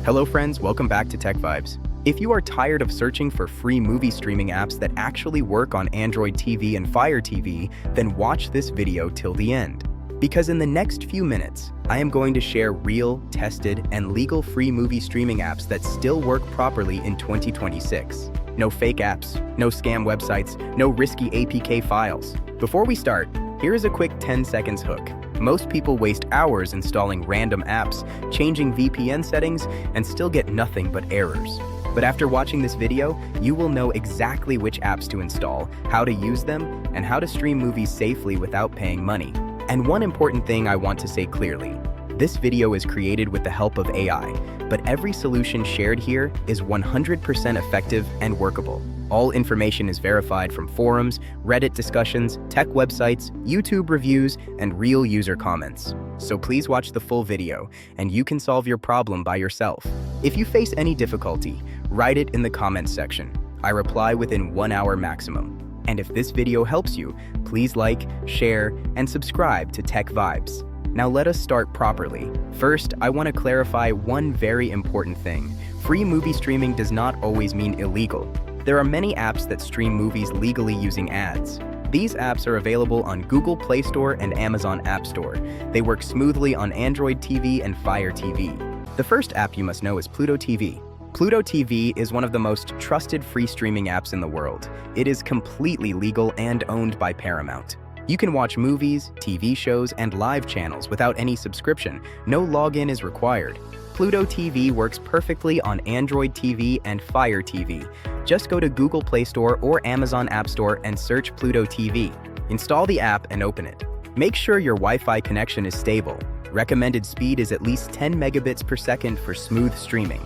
Hello friends, welcome back to Tech Vibes. If you are tired of searching for free movie streaming apps that actually work on Android TV and Fire TV, then watch this video till the end. Because in the next few minutes, I am going to share real, tested, and legal free movie streaming apps that still work properly in 2026. No fake apps, no scam websites, no risky APK files. Before we start, here is a quick 10 seconds hook. Most people waste hours installing random apps, changing VPN settings, and still get nothing but errors. But after watching this video, you will know exactly which apps to install, how to use them, and how to stream movies safely without paying money. And one important thing I want to say clearly, this video is created with the help of AI, but every solution shared here is 100% effective and workable. All information is verified from forums, Reddit discussions, tech websites, YouTube reviews, and real user comments. So please watch the full video, and you can solve your problem by yourself. If you face any difficulty, write it in the comments section. I reply within 1 hour maximum. And if this video helps you, please like, share, and subscribe to Tech Vibes. Now let us start properly. First, I want to clarify one very important thing. Free movie streaming does not always mean illegal. There are many apps that stream movies legally using ads. These apps are available on Google Play Store and Amazon App Store. They work smoothly on Android TV and Fire TV. The first app you must know is Pluto TV. Pluto TV is one of the most trusted free streaming apps in the world. It is completely legal and owned by Paramount. You can watch movies, TV shows, and live channels without any subscription. No login is required. Pluto TV works perfectly on Android TV and Fire TV. Just go to Google Play Store or Amazon App Store and search Pluto TV. Install the app and open it. Make sure your Wi-Fi connection is stable. Recommended speed is at least 10 megabits per second for smooth streaming.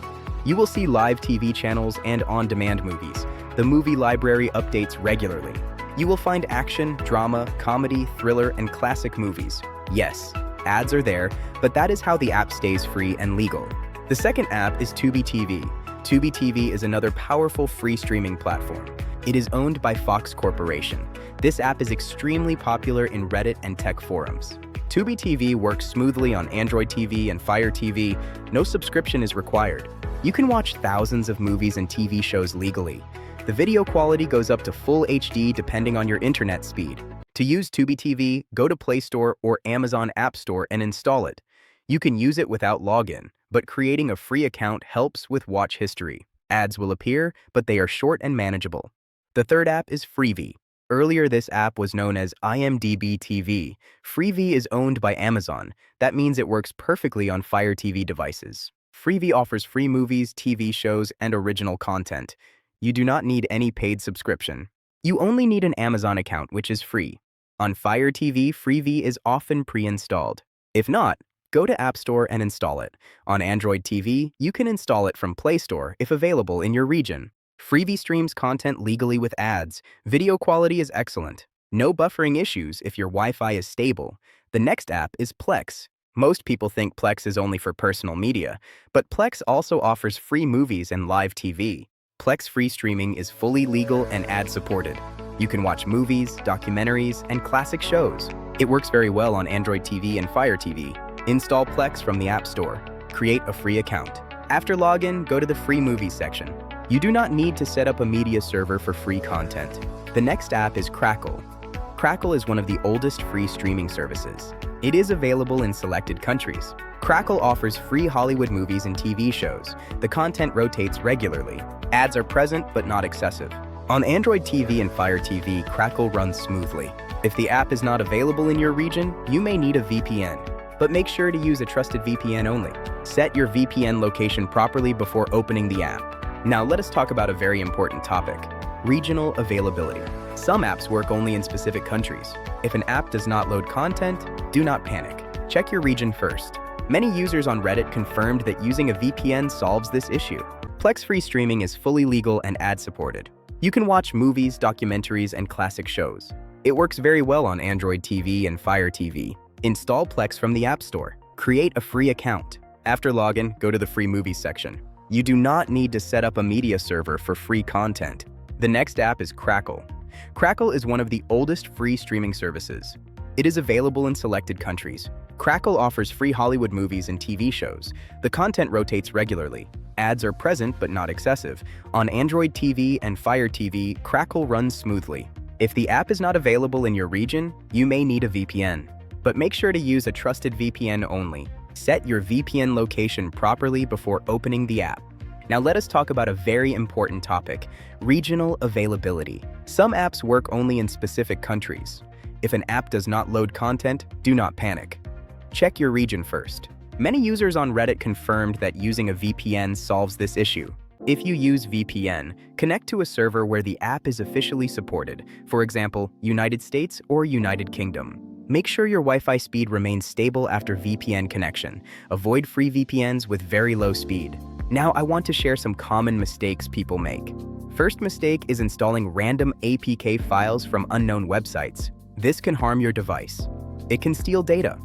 You will see live TV channels and on-demand movies. The movie library updates regularly. You will find action, drama, comedy, thriller, and classic movies. Yes, ads are there, but that is how the app stays free and legal. The second app is Tubi TV. Tubi TV is another powerful free streaming platform. It is owned by Fox Corporation. This app is extremely popular in Reddit and tech forums. Tubi TV works smoothly on Android TV and Fire TV. No subscription is required. You can watch thousands of movies and TV shows legally. The video quality goes up to full HD depending on your internet speed. To use Tubi TV, go to Play Store or Amazon App Store and install it. You can use it without login, but creating a free account helps with watch history. Ads will appear, but they are short and manageable. The third app is Freevee. Earlier, this app was known as IMDb TV. Freevee is owned by Amazon. That means it works perfectly on Fire TV devices. Freevee offers free movies, TV shows, and original content. You do not need any paid subscription. You only need an Amazon account, which is free. On Fire TV, Freevee is often pre-installed. If not, go to App Store and install it. On Android TV, you can install it from Play Store if available in your region. Freevee streams content legally with ads. Video quality is excellent. No buffering issues if your Wi-Fi is stable. The next app is Plex. Most people think Plex is only for personal media, but Plex also offers free movies and live TV. Plex free streaming is fully legal and ad-supported. You can watch movies, documentaries, and classic shows. It works very well on Android TV and Fire TV. Install Plex from the App Store. Create a free account. After login, go to the free movies section. You do not need to set up a media server for free content. The next app is Crackle. Crackle is one of the oldest free streaming services. It is available in selected countries. Crackle offers free Hollywood movies and TV shows. The content rotates regularly. Ads are present but not excessive. On Android TV and Fire TV, Crackle runs smoothly. If the app is not available in your region, you may need a VPN. But make sure to use a trusted VPN only. Set your VPN location properly before opening the app. Now let us talk about a very important topic: regional availability. Some apps work only in specific countries. If an app does not load content, do not panic. Check your region first. Many users on Reddit confirmed that using a VPN solves this issue. Plex free streaming is fully legal and ad-supported. You can watch movies, documentaries, and classic shows. It works very well on Android TV and Fire TV. Install Plex from the App Store. Create a free account. After login, go to the free movies section. You do not need to set up a media server for free content. The next app is Crackle. Crackle is one of the oldest free streaming services. It is available in selected countries. Crackle offers free Hollywood movies and TV shows. The content rotates regularly. Ads are present but not excessive. On Android TV and Fire TV, Crackle runs smoothly. If the app is not available in your region, you may need a VPN. But make sure to use a trusted VPN only. Set your VPN location properly before opening the app. Now let us talk about a very important topic: regional availability. Some apps work only in specific countries. If an app does not load content, do not panic. Check your region first. Many users on Reddit confirmed that using a VPN solves this issue. If you use VPN, connect to a server where the app is officially supported, for example, United States or United Kingdom. Make sure your Wi-Fi speed remains stable after VPN connection. Avoid free VPNs with very low speed. Now I want to share some common mistakes people make. First mistake is installing random APK files from unknown websites. This can harm your device. It can steal data.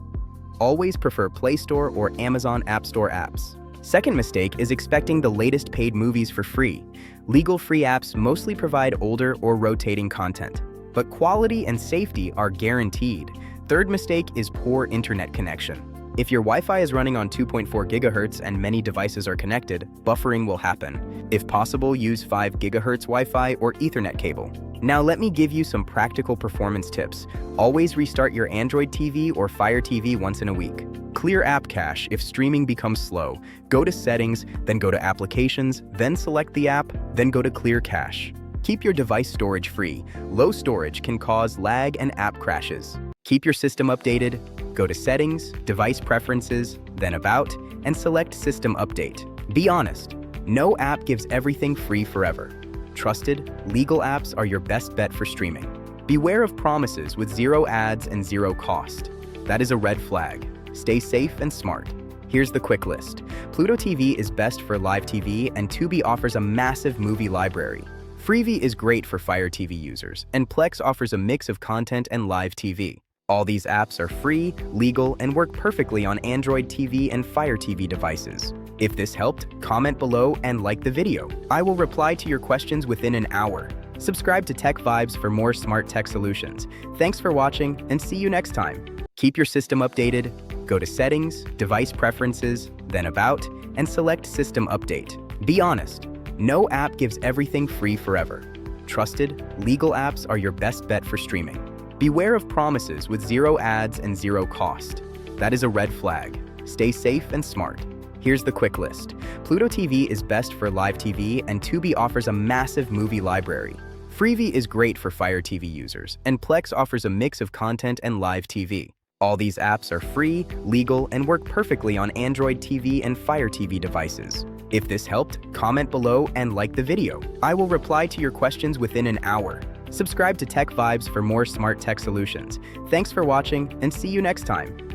Always prefer Play Store or Amazon App Store apps. Second mistake is expecting the latest paid movies for free. Legal free apps mostly provide older or rotating content, but quality and safety are guaranteed. Third mistake is poor internet connection. If your Wi-Fi is running on 2.4 GHz and many devices are connected, buffering will happen. If possible, use 5 GHz Wi-Fi or Ethernet cable. Now let me give you some practical performance tips. Always restart your Android TV or Fire TV once in a week. Clear app cache if streaming becomes slow. Go to Settings, then go to Applications, then select the app, then go to Clear Cache. Keep your device storage free. Low storage can cause lag and app crashes. Keep your system updated. Go to Settings, Device Preferences, then About, and select System Update. Be honest, no app gives everything free forever. Trusted, legal apps are your best bet for streaming. Beware of promises with zero ads and zero cost. That is a red flag. Stay safe and smart. Here's the quick list. Pluto TV is best for live TV, and Tubi offers a massive movie library. Freevee is great for Fire TV users, and Plex offers a mix of content and live TV. All these apps are free, legal, and work perfectly on Android TV and Fire TV devices. If this helped, comment below and like the video. I will reply to your questions within an hour. Subscribe to Tech Vibes for more smart tech solutions. Thanks for watching, and see you next time. Keep your system updated. Go to Settings, Device Preferences, then About, and select System Update. Be honest, no app gives everything free forever. Trusted, legal apps are your best bet for streaming. Beware of promises with zero ads and zero cost. That is a red flag. Stay safe and smart. Here's the quick list. Pluto TV is best for live TV, and Tubi offers a massive movie library. Freevee is great for Fire TV users, and Plex offers a mix of content and live TV. All these apps are free, legal, and work perfectly on Android TV and Fire TV devices. If this helped, comment below and like the video. I will reply to your questions within an hour. Subscribe to Tech Vibes for more smart tech solutions. Thanks for watching, and see you next time.